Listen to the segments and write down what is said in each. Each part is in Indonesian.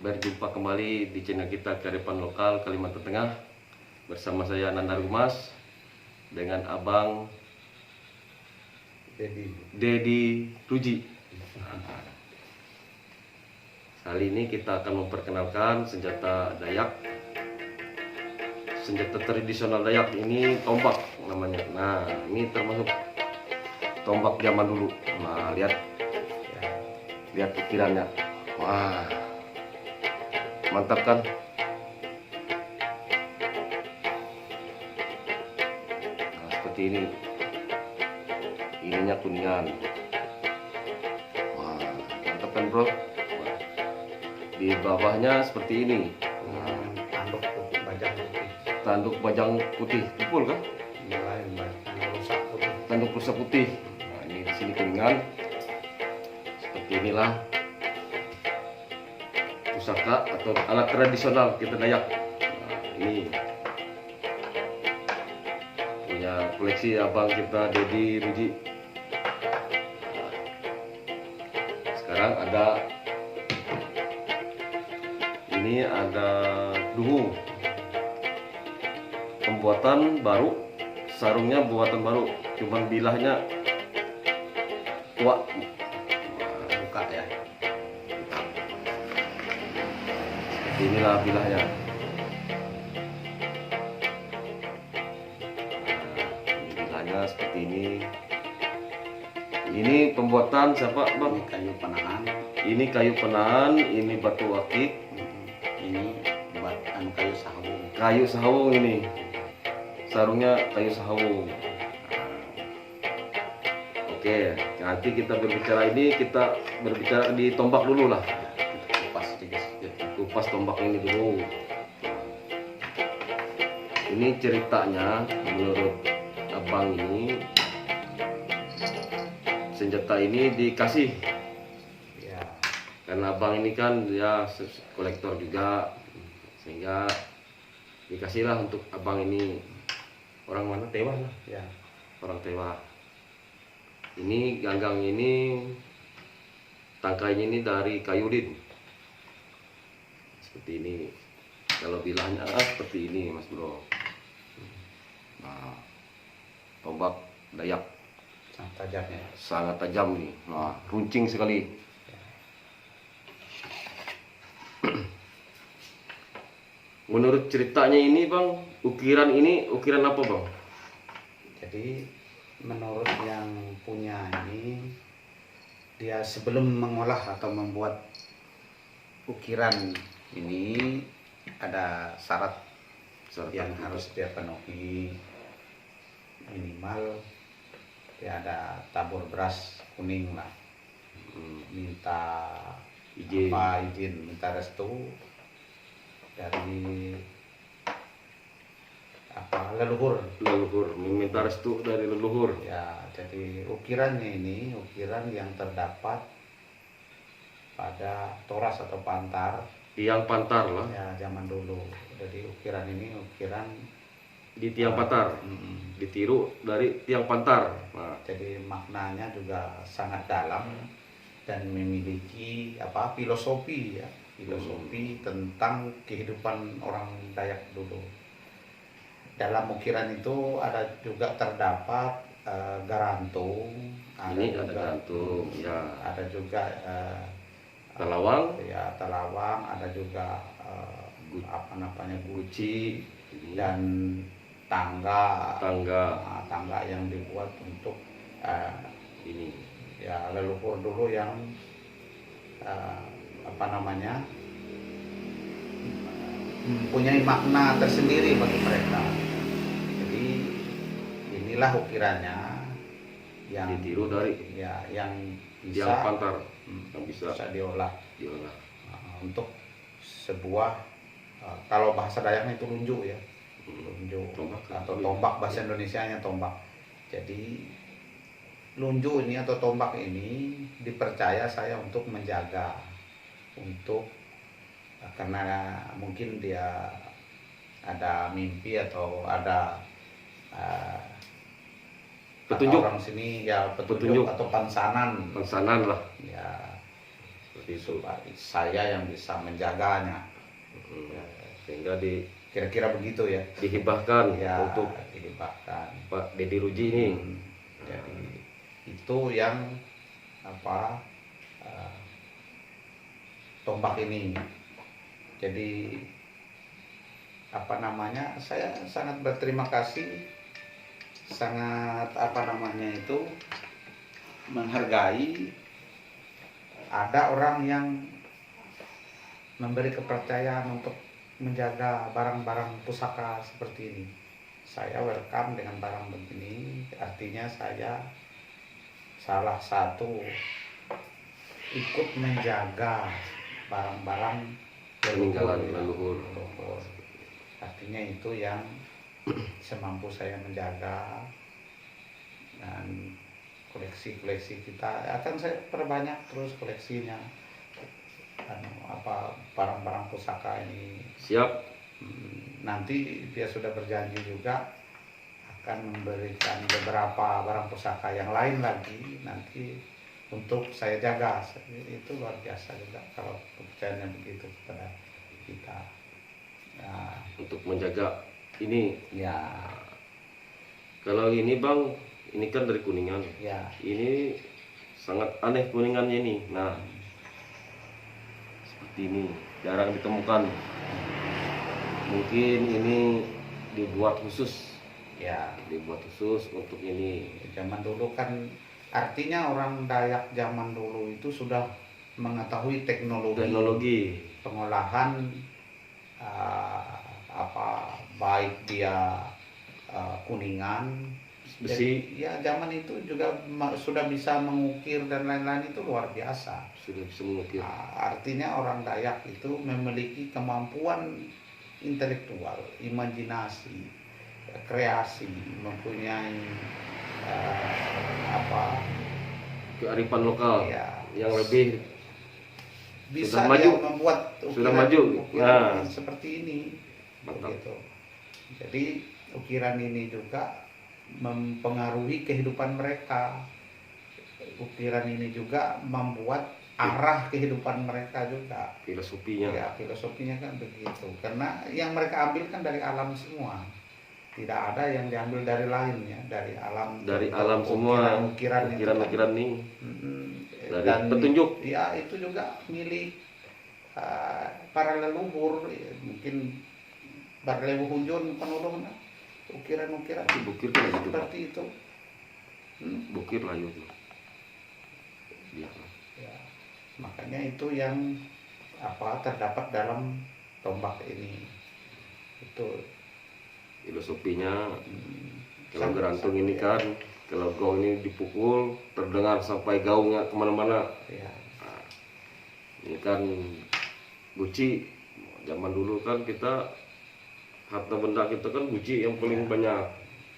Berjumpa kembali di channel kita Kearifan Lokal Kalimantan Tengah. Bersama saya Nanda Rumas dengan Abang Dedi Ruji. Kali ini kita akan memperkenalkan senjata Dayak. Senjata tradisional Dayak ini tombak namanya. Nah, ini termasuk tombak zaman dulu. Nah, lihat ukirannya. Wah, mantap kan? Nah, seperti ini. Ininya kuningan. Wah, mantap kan bro? Wah. Di bawahnya seperti ini. Nah, tanduk bajang putih, betul kan? Tanduk rusa putih. Nah, ini di sini kuningan. Seperti inilah pusaka atau alat tradisional kita Dayak. Nah, ini punya koleksi abang kita Dedi Ruji. Nah, sekarang ini ada dungu, pembuatan baru, sarungnya buatan baru, cuman bilahnya tua. Buka ya. Seperti inilah bilahnya. Ini bilahnya seperti ini. Ini pembuatan siapa bang? Ini kayu penahan. Ini kayu penahan, ini batu akik. Ini kayu sahung. Kayu sahung ini. Sarungnya kayu sahung. Oke, nanti kita berbicara di tombak dulu lah. Kupas sedikit. Kupas tombak ini dulu. Ini ceritanya menurut abang ini, senjata ini dikasih Ya. karena abang ini kan ya kolektor juga, sehingga dikasihlah untuk abang ini. Orang mana? Tewa lah. Ya. Orang Tewa. Ini ganggang ini, tangkainya ini dari kayu lin. Seperti ini. Kalau bilahnya seperti ini mas bro. Nah, tombak Dayak Sangat tajam ya. sangat tajam nih. Nah, runcing sekali. Menurut ceritanya ini bang, ukiran apa bang? Jadi menurut yang punya ini, dia sebelum mengolah atau membuat ukiran ini ada syarat yang harus dia penuhi. Minimal dia ada tabur beras kuning lah. Minta izin, minta restu dari leluhur, meminta restu dari leluhur. ya. Jadi ukirannya ini ukiran yang terdapat pada toras atau pantar, Tiang pantar lah, ya, zaman dulu. Jadi ukiran ini ukiran di tiang pantar, ditiru dari tiang pantar. Nah, jadi maknanya juga sangat dalam dan memiliki filosofi, ya, filosofi tentang kehidupan orang Dayak dulu. Dalam ukiran itu ada juga terdapat garantung, ini ada gantung, ya, ada juga telawang, ya, telawang, ada juga guci, dan tangga. Nah, tangga yang dibuat untuk ini ya leluhur dulu yang mempunyai makna tersendiri bagi mereka. Jadi inilah ukirannya yang ditiru dari yang tiang bisa pantar, yang bisa diolah diolah. untuk sebuah kalau bahasa Dayaknya itu lunju, ya, lunju Tombak. atau tombak, bahasa Indonesianya tombak. Jadi lunju ini atau tombak ini dipercaya saya untuk menjaga, karena mungkin dia ada mimpi atau ada petunjuk, orang sini ya, petunjuk atau pansanan lah ya. Seperti itu. supaya saya yang bisa menjaganya. Sehingga Kira-kira begitu ya. dihibahkan Ya, untuk dihibahkan. Pak Deddy Ruji ini. Jadi itu yang apa tombak ini. Jadi apa namanya, saya sangat berterima kasih, sangat apa namanya itu, menghargai ada orang yang memberi kepercayaan untuk menjaga barang-barang pusaka seperti ini. Saya welcome dengan barang begini, artinya saya salah satu ikut menjaga barang-barang Peninggalan ya, leluhur. Artinya itu yang semampu saya menjaga, dan koleksi-koleksi kita akan saya perbanyak terus koleksinya. Barang-barang pusaka ini. Siap. Nanti dia sudah berjanji juga akan memberikan beberapa barang pusaka yang lain lagi nanti untuk saya jaga. Itu luar biasa juga kalau kepercayaannya begitu kepada kita. Nah, Untuk menjaga ini. ya, Kalau ini Bang, ini kan dari Kuningan. ya, Ini sangat aneh Kuningannya ini. Nah, seperti ini, jarang ditemukan. Mungkin ini dibuat khusus ya. untuk ini. Zaman dulu kan, artinya orang Dayak zaman dulu itu sudah mengetahui teknologi pengolahan baik dia Kuningan Besi. Jadi, ya zaman itu juga sudah bisa mengukir dan lain-lain, itu luar biasa. Sudah bisa mengukir. Artinya orang Dayak itu memiliki kemampuan intelektual, imajinasi, kreasi, mempunyai Kearifan lokal ya, yang lebih bisa sudah maju. dia membuat Sudah maju. ukiran Nah. seperti ini. Mantap. Begitu. Jadi ukiran ini juga mempengaruhi kehidupan mereka. Ukiran ini juga membuat arah kehidupan mereka juga. Filosofinya. Ya, filosofinya kan begitu. Karena yang mereka ambil kan dari alam semua. Tidak ada yang diambil dari lain ya, dari alam. Dari alam semua. Ukiran ini. Dari dan petunjuk. ya itu juga milik para leluhur, mungkin para leluhur penolong, ukiran-ukiran Bukir kan gitu, Pak. seperti itu. Bukir layu itu. Dia. Ya, makanya itu yang terdapat dalam tombak ini. Itu Filosofinya, kalau sangat- gerantung ini ya, kan, kalau gong ini dipukul terdengar sampai gaungnya kemana-mana. ya, Nah, ini kan guci. Zaman dulu kan kita harta benda kita kan guci yang paling banyak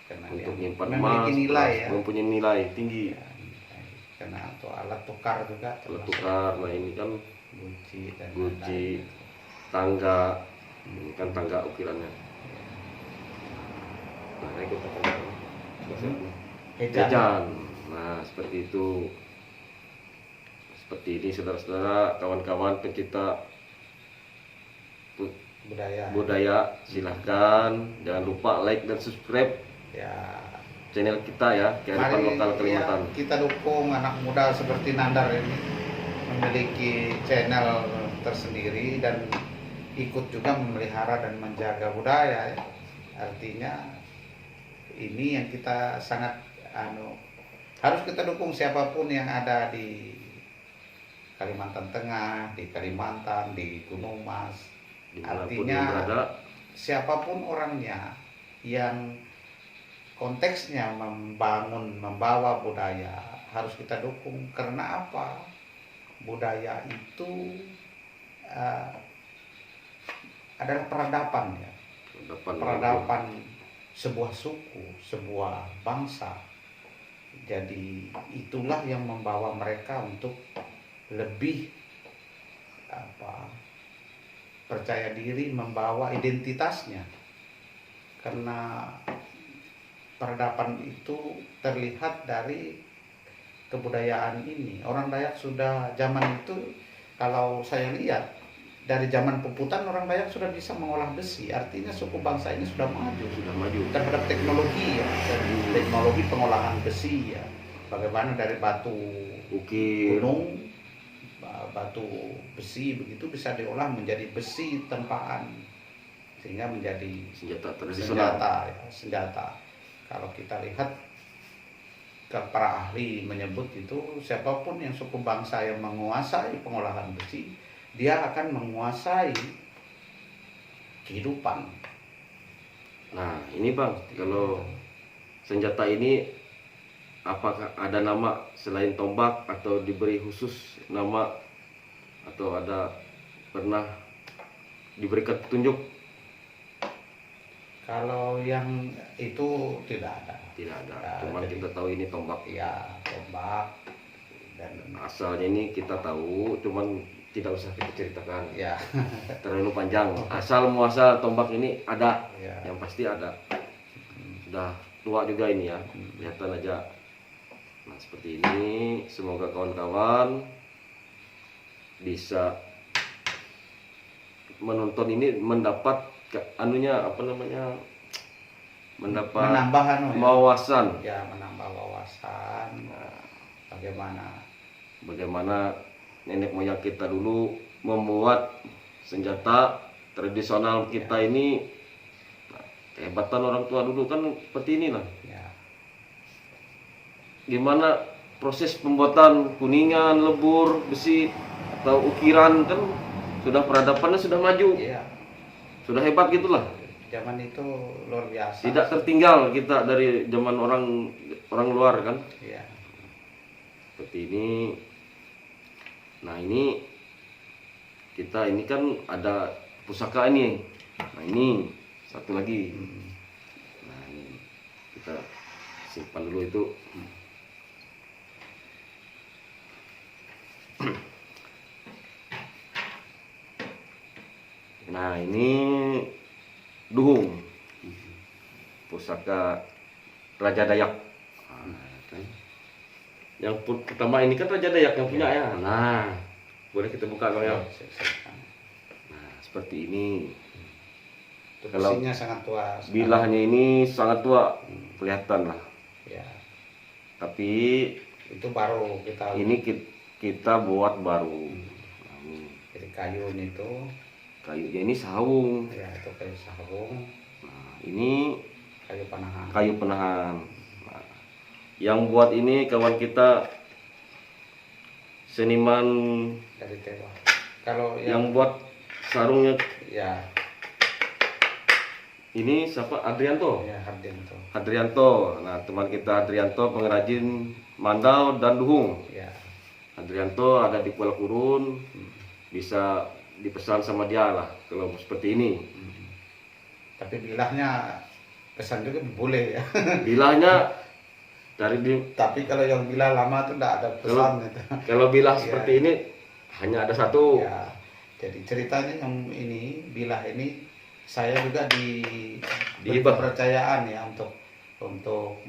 karena untuk dia menyimpan memiliki emas, nilai ya. mempunyai nilai tinggi. Ya, karena itu alat tukar juga, Alat termasuk tukar, nah ini kan guci dan guci, lain-lain. tangga, ini kan tangga ukirannya. Nah, ini kita Ejan. Nah, seperti itu. Seperti ini saudara-saudara, kawan-kawan pencinta budaya, silahkan jangan lupa like dan subscribe Ya, channel kita ya, Kearifan mari Lokal Kalimantan. ya, kita dukung anak muda seperti Nandar ini, memiliki channel tersendiri dan ikut juga memelihara dan menjaga budaya ya. Artinya ini yang kita sangat harus kita dukung, siapapun yang ada di Kalimantan Tengah, di Kalimantan, di Gunung Mas. Dimanapun Artinya yang berada, siapapun orangnya yang konteksnya membawa budaya harus kita dukung. Karena apa? Budaya itu adalah peradaban ya. Peradaban sebuah suku, sebuah bangsa. Jadi itulah yang membawa mereka untuk lebih percaya diri, membawa identitasnya. Karena peradaban itu terlihat dari kebudayaan ini. Orang Dayak sudah zaman itu kalau saya lihat dari zaman Puputan orang Dayak sudah bisa mengolah besi, artinya suku bangsa ini sudah maju terhadap teknologi ya, dan teknologi pengolahan besi ya. Bagaimana dari batu Ukir. gunung, batu besi begitu bisa diolah menjadi besi tempaan sehingga menjadi Senjata tradisional. senjata. Kalau kita lihat ke para ahli menyebut itu siapapun yang suku bangsa yang menguasai pengolahan besi, dia akan menguasai kehidupan. Nah, ini Bang, kalau senjata ini apakah ada nama selain tombak atau diberi khusus nama atau ada pernah diberikan petunjuk? Kalau yang itu tidak ada. Tidak ada. Ya, Cuman jadi- kita tahu ini tombak. Ya, tombak dan Asalnya ini kita tahu, cuman tidak usah kita ceritakan. ya, Terlalu panjang. Asal muasal tombak ini ada, ya. yang pasti ada. Sudah tua juga ini ya, kelihatan aja. Nah seperti ini, semoga kawan-kawan bisa menonton ini mendapat mendapat Menambah wawasan. ya, menambah wawasan Bagaimana nenek moyang kita dulu membuat senjata tradisional kita ini. Nah, kehebatan orang tua dulu kan seperti inilah. ya. Gimana proses pembuatan kuningan, lebur, besi atau ukiran kan sudah peradabannya sudah maju, Iya. sudah hebat gitulah. Zaman itu luar biasa. Tidak tertinggal kita dari zaman orang luar kan. Iya. Seperti ini. Nah ini kita ini kan ada pusaka ini. Nah ini satu lagi. Nah ini kita simpan dulu itu. Nah ini duhung, pusaka Raja Dayak. Nah, kan. Yang pertama ini kan Raja Dayak yang punya ya. Nah boleh kita buka Bang ya. Nah seperti ini. Itu Kalau besinya sangat tua. Bilahnya ini sangat tua, kelihatan lah. Ya. Tapi Itu baru kita. ini kita buat baru. Nah, ini Jadi kayu itu. kayunya ini saung. Ya, itu kayu sarung, Nah, ini kayu panahan. kayu penahan. Nah, yang buat ini kawan kita seniman Dari tewa. Kalau yang buat sarungnya ya, ini siapa? Adrianto. ya Hardianto. Adrianto. Nah, teman kita Adrianto pengrajin mandau dan duhung. Ya. Adrianto ada di Kuala Kurun. Bisa dipesan sama dia lah kalau seperti ini. Tapi bilahnya pesan juga boleh ya. Bilahnya dari Tapi kalau yang bilah lama tuh enggak ada pesan itu. kalau bilah Iya. seperti ini hanya ada satu. Ya. Jadi ceritanya yang ini bilah ini saya juga Dihibah. kepercayaan ya untuk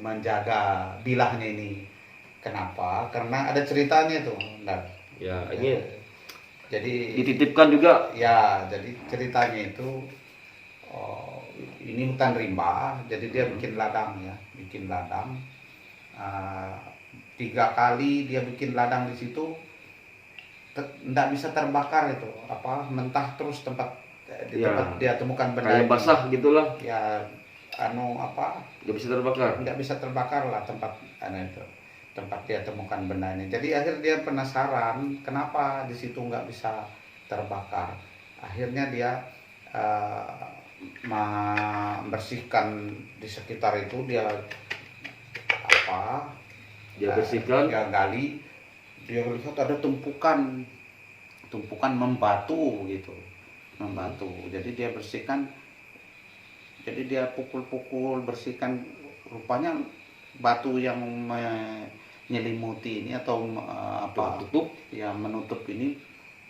menjaga bilahnya ini. Kenapa? Karena ada ceritanya tuh. Nah, Ya, ini jadi dititipkan juga. ya, jadi ceritanya itu ini hutan rimba, jadi dia bikin ladang ya, bikin ladang. 3 kali dia bikin ladang di situ, tidak bisa terbakar itu, mentah terus tempat di Ya, tempat dia temukan benda Kayak ini. basah gitulah, Ya, nggak bisa terbakar. nggak bisa terbakar lah tempat dia temukan benda ini. Jadi akhirnya dia penasaran kenapa di situ nggak bisa terbakar. Akhirnya dia membersihkan di sekitar itu, dia bersihkan. dia gali, dia lihat ada tumpukan membatu gitu, membatu. Jadi dia bersihkan, jadi dia pukul-pukul bersihkan, rupanya batu yang menyelimuti ini atau Tutup. ya menutup ini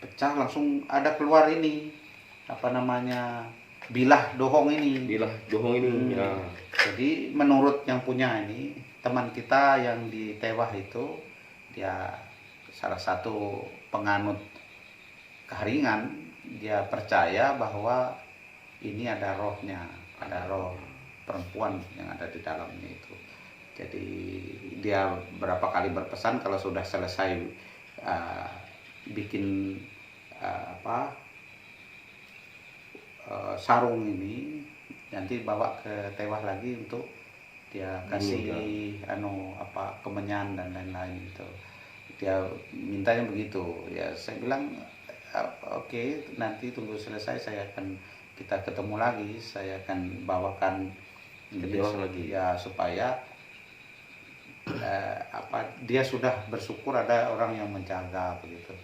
pecah, langsung ada keluar ini bilah dohong ini. Bilah dohong ini. Ya. Jadi menurut yang punya ini, teman kita yang di Tewah itu, dia salah satu penganut keheringan, dia percaya bahwa ini ada rohnya, ada roh perempuan yang ada di dalamnya itu. Jadi dia berapa kali berpesan kalau sudah selesai bikin sarung ini, nanti bawa ke Tewah lagi untuk dia kasih kemenyan dan lain-lain itu. Dia mintanya begitu. Ya saya bilang oke, nanti tunggu selesai kita ketemu lagi, saya akan bawakan lagi ya, supaya dia sudah bersyukur ada orang yang menjaga begitu,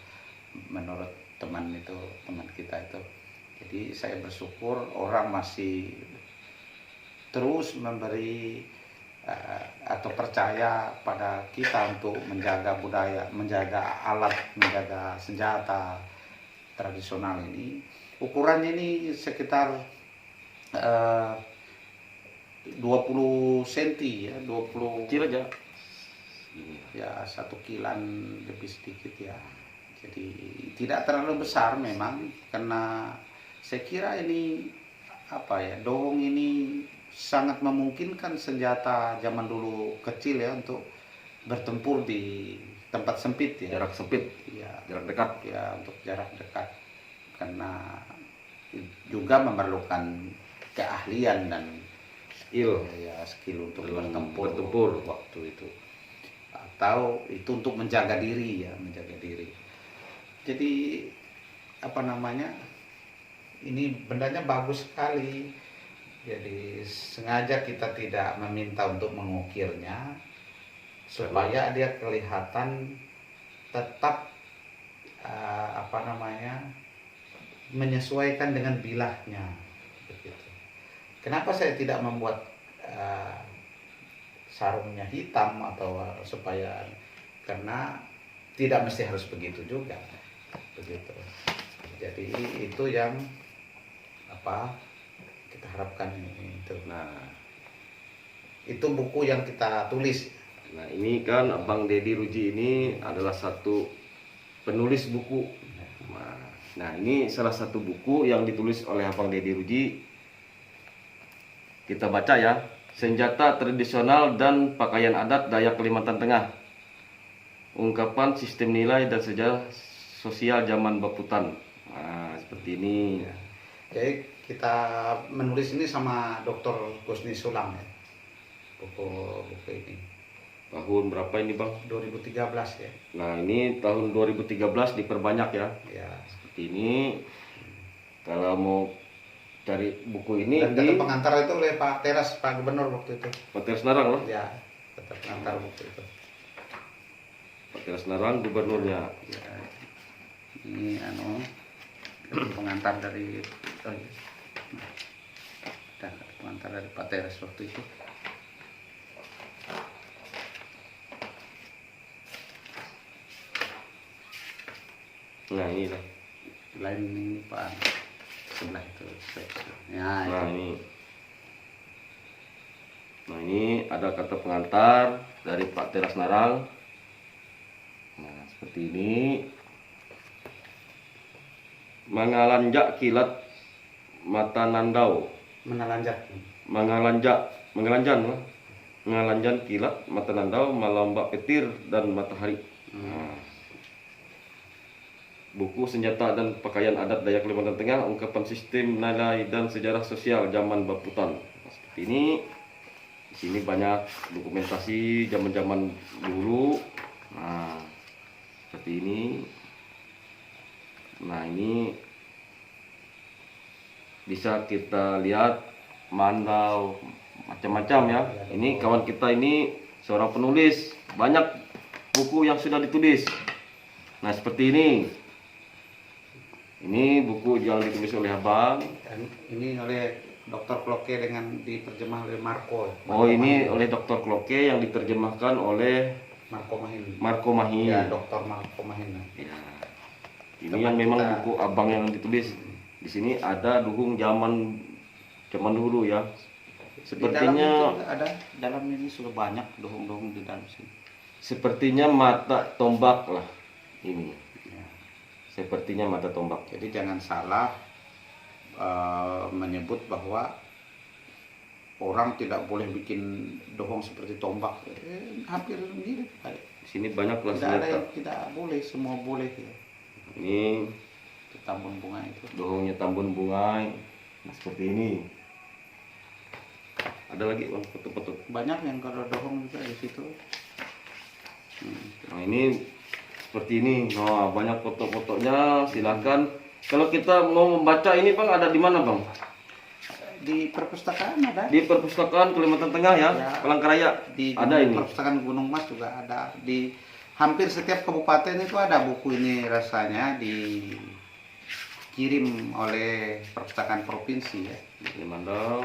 menurut teman kita itu. Jadi saya bersyukur orang masih terus memberi atau percaya pada kita untuk menjaga budaya, menjaga alat, menjaga senjata tradisional ini. Ukurannya ini sekitar 20 cm ya, 20 kecil aja ya, 1 kilan lebih sedikit ya. Jadi tidak terlalu besar memang, karena saya kira ini dohong ini sangat memungkinkan senjata zaman dulu kecil ya, untuk bertempur di tempat sempit ya, jarak sempit ya, jarak dekat ya, untuk jarak dekat, karena juga memerlukan keahlian dan skill untuk bertempur waktu itu, atau itu untuk menjaga diri. Jadi ini bendanya bagus sekali. Jadi sengaja kita tidak meminta untuk mengukirnya, supaya dia kelihatan tetap menyesuaikan dengan bilahnya begitu. Kenapa saya tidak membuat sarungnya hitam atau supaya, karena tidak mesti harus begitu juga begitu. Jadi itu yang kita harapkan itu. Nah, itu buku yang kita tulis. Nah, ini kan Abang Deddy Ruji ini adalah satu penulis buku. Nah, ini salah satu buku yang ditulis oleh Abang Deddy Ruji. Kita baca ya. Senjata tradisional dan pakaian adat Dayak Kalimantan Tengah. Ungkapan sistem nilai dan sejarah sosial zaman Baputan. Nah, seperti ini. Ya. Jadi kita menulis ini sama Dr. Gusni Sulang ya, buku ini. Tahun berapa ini Bang? 2013 ya. Nah, ini tahun 2013 diperbanyak ya. Ya. Seperti ini. Kalau mau cari buku ini dan kata pengantar itu oleh Pak Teras, Pak Gubernur waktu itu. Pak Teras Narang loh. Ya, kata pengantar waktu itu. Pak Teras Narang gubernurnya. Ya. Ini pengantar dari pengantar dari Pak Teras waktu itu. Nah, ini lah. Lain ini Pak sebelah itu. Ya, Nah, itu. ini ada kata pengantar dari Pak Teras Narang. Nah, seperti ini. Mangalanjak kilat mata nandau. Mengalanjan kilat mata nandau malambak petir dan matahari. Nah, buku senjata dan pakaian adat Dayak Kalimantan Tengah, ungkapan sistem nilai dan sejarah sosial zaman Baputan. Nah, seperti ini. Di sini banyak dokumentasi zaman-zaman dulu. Nah, seperti ini. Nah, ini bisa kita lihat mandau macam-macam ya. Ini kawan kita ini seorang penulis, banyak buku yang sudah ditulis. Nah, seperti ini. Ini buku yang ditulis oleh Abang. Dan ini oleh Dr. Kloke dengan diterjemah oleh Marco. Oh, ini oleh Dr. Kloke yang diterjemahkan oleh Marco Mahin. Ya, Dr. Marco Mahin. Ya. Ini yang memang buku Abang yang ditulis. Di sini ada duhung zaman dulu ya. Sepertinya dalam ini sudah banyak duhung-duhung di dalam sini. Sepertinya mata tombak lah ini. Ya. Sepertinya mata tombak. Jadi jangan salah menyebut bahwa orang tidak boleh bikin dohong seperti tombak. Hampir mirip. Di sini banyak kelas Tidak ada senjata. yang tidak boleh, semua boleh ya. Ini Itu tambun bunga itu. dohongnya Tambun Bungai. Nah, seperti ini. Ada lagi bang foto-foto. Banyak yang kalau dohong juga di situ. Nah ini seperti ini. Nah banyak foto-fotonya. Silakan. Kalau kita mau membaca ini bang, ada di mana bang? Di perpustakaan ada. Di perpustakaan Kalimantan Tengah ya, Ya. Palangkaraya. Di Ada ini. perpustakaan Gunung Mas juga ada. Di hampir setiap kabupaten itu ada buku ini, rasanya dikirim oleh perpustakaan provinsi ya. Kalimantan.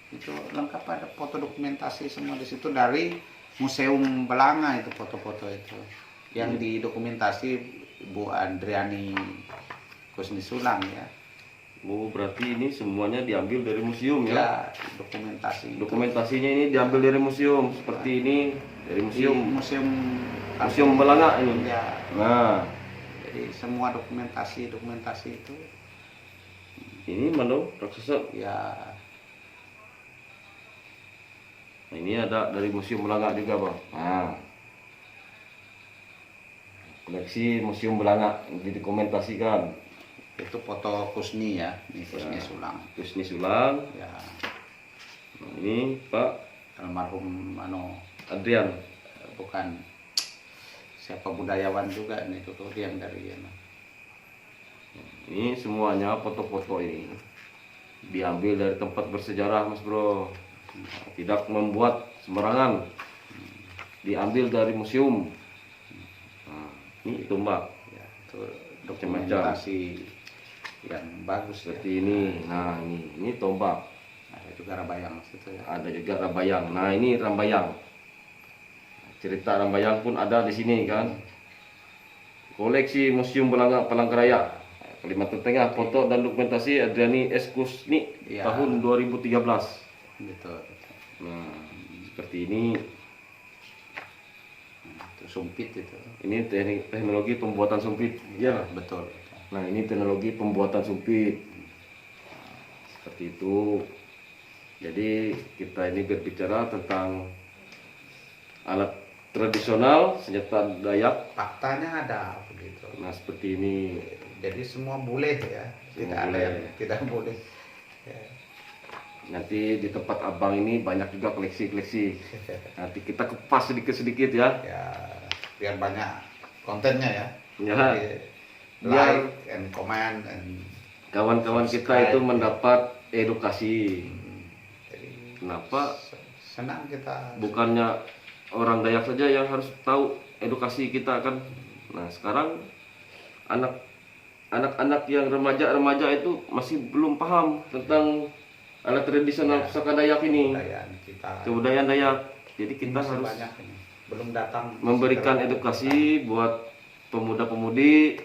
Itu lengkap, ada foto dokumentasi semua di situ dari Museum Belanga, itu foto-foto itu yang didokumentasi Bu Andriani Kusni Sulang ya. Oh berarti ini semuanya diambil dari museum ya? Ya, dokumentasi. Dokumentasinya ini diambil dari museum seperti ini, dari Museum museum Museum Belanga ini. Ya, Nah jadi semua dokumentasi itu ini mana raksasa? ya. Nah, ini ada dari museum Belanga juga bang. Nah koleksi museum Belanga didokumentasikan. Itu foto Kusni ya, ini Kusni Sulang. Kusni Sulang. Ya, Nah, ini Pak almarhum Adrian. bukan siapa, budayawan juga nih, itu tuh yang dari ya. Ini semuanya foto-foto ini diambil dari tempat bersejarah mas bro. Tidak membuat sembarangan. Diambil dari museum. Nah, ini tombak Ya, itu dokumentasi yang bagus ya. seperti ini. Nah ini tombak. Ada juga Rabayang situ ya. Ada juga Rambayang. Nah ini Rambayang. Cerita Rambayang pun ada di sini kan. Koleksi Museum Belanga Palangkaraya, Kalimantan Tengah, foto dan dokumentasi Adriani S. Kusni Ya. tahun 2013. Gitu. Nah seperti ini. Itu sumpit itu. Ini teknologi pembuatan sumpit. Ya, Iya. betul. Nah ini teknologi pembuatan sumpit. Seperti itu. Jadi kita ini berbicara tentang alat tradisional senjata Dayak. Faktanya ada begitu. Nah seperti ini. Jadi semua boleh ya. Tidak Semua ada boleh. yang tidak boleh. Ya. Nanti di tempat abang ini banyak juga koleksi-koleksi. Nanti kita kupas sedikit-sedikit ya. Ya, biar banyak kontennya ya. Ya. Jadi, Biar like and comment and kawan-kawan kita subscribe. itu mendapat edukasi. Jadi Kenapa? senang kita. Bukannya orang Dayak saja yang harus tahu edukasi kita kan. Nah sekarang anak-anak yang remaja itu masih belum paham tentang alat tradisional pusaka Dayak ini, Kebudayaan kita. kebudayaan Dayak. Jadi kita Masih harus banyak ini. Belum datang. memberikan Masih edukasi buat pemuda-pemudi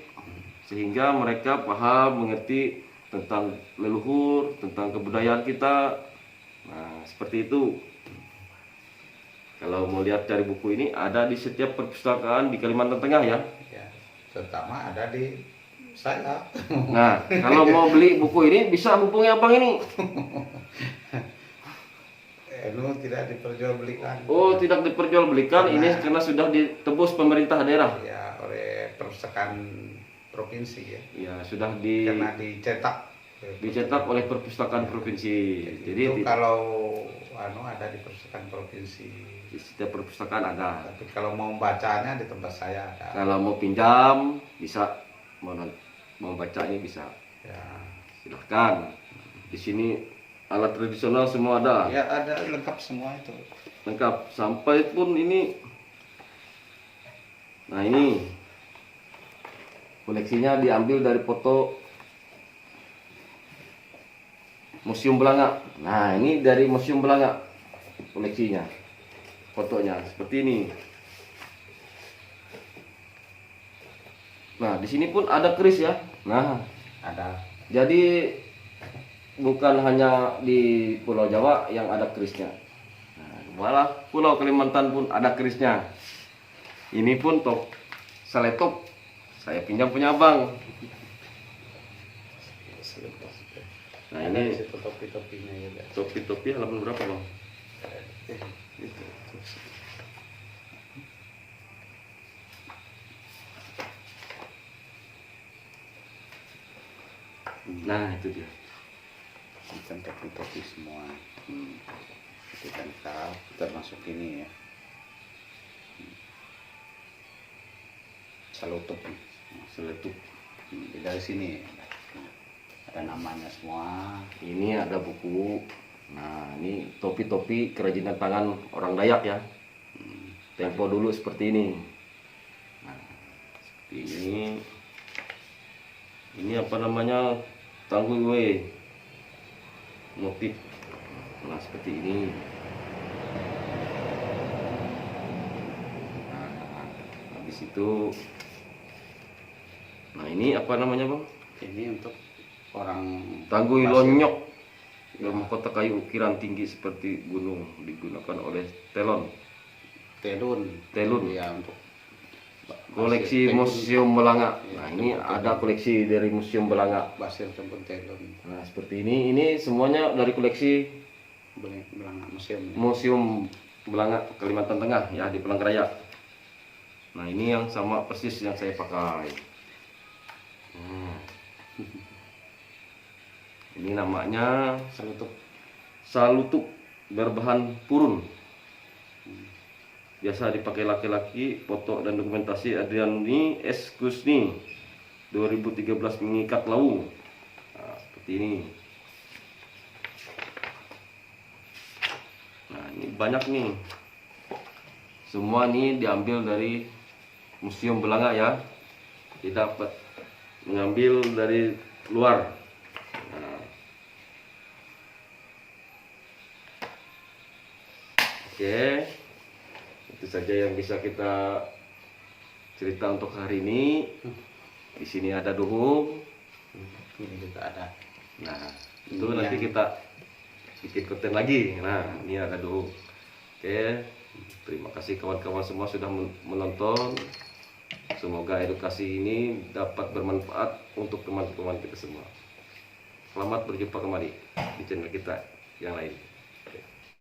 sehingga mereka paham, mengerti tentang leluhur, tentang kebudayaan kita. Nah seperti itu. Kalau mau lihat cari buku ini ada di setiap perpustakaan di Kalimantan Tengah ya. Ya, terutama ada di saya. Nah, kalau mau beli buku ini bisa hubungi abang ini. Tidak diperjualbelikan. Oh, tidak diperjualbelikan Karena- ini karena sudah ditebus pemerintah daerah. Ya, oleh perpustakaan provinsi ya. Ya, sudah Karena dicetak. dicetak oleh perpustakaan provinsi. Jadi itu kalau ada di perpustakaan provinsi. di setiap perpustakaan ada. Tapi kalau mau bacanya di tempat saya ada. Kalau mau pinjam bisa, mau baca ini bisa. Ya, Silahkan. Di sini alat tradisional semua ada. ya ada lengkap semua itu. Lengkap sampai pun ini. Nah ini koleksinya diambil dari foto Museum Belanga. Nah ini dari Museum Belanga koleksinya, fotonya seperti ini. Nah di sini pun ada keris ya. Nah Ada. jadi bukan hanya di Pulau Jawa yang ada kerisnya. Nah, malah Pulau Kalimantan pun ada kerisnya. Ini pun top saletop Saya pinjam punya abang. Nah ini Itu topi-topinya juga. topi-topi halaman berapa bang? Itu. Nah itu dia. Bukan topi-topi semua. Itu kan kau termasuk ini ya. Salutup. Seletup. Dari sini ada namanya semua. Ini ada buku. Nah ini topi-topi kerajinan tangan orang Dayak ya. Tempo dulu seperti ini. Nah seperti ini. Ini apa namanya, tangguh we motif. Nah seperti ini. Nah habis itu, nah ini apa namanya bang? Ini untuk orang Tangguh pasir. lonyok dalam mahkota kayu ukiran tinggi seperti gunung, digunakan oleh telon. Telun. Ya, untuk Koleksi pasir, Museum Belanga. Ya, Nah ini telun. ada koleksi dari Museum Belanga. Pasir tempun telun. Nah seperti ini semuanya dari koleksi Belanga museum. Museum Belanga Kalimantan Tengah ya, di Palangkaraya. Nah ini yang sama persis yang saya pakai. Ini namanya salutuk berbahan purun. Biasa dipakai laki-laki, foto dan dokumentasi Adriani S. Kusni 2013 mengikat lau. Nah, seperti ini. Nah ini banyak nih. Semua ini diambil dari Museum Belanga ya. Tidak dapat mengambil dari luar. Nah. Oke. Itu saja yang bisa kita cerita untuk hari ini. Di sini ada duhung. Ini juga ada. Nah, itu Ini nanti yang- kita bikin konten lagi. Nah, ini ada duhung. Oke. Terima kasih kawan-kawan semua sudah menonton. Semoga edukasi ini dapat bermanfaat untuk teman-teman kita semua. Selamat berjumpa kembali di channel kita yang lain.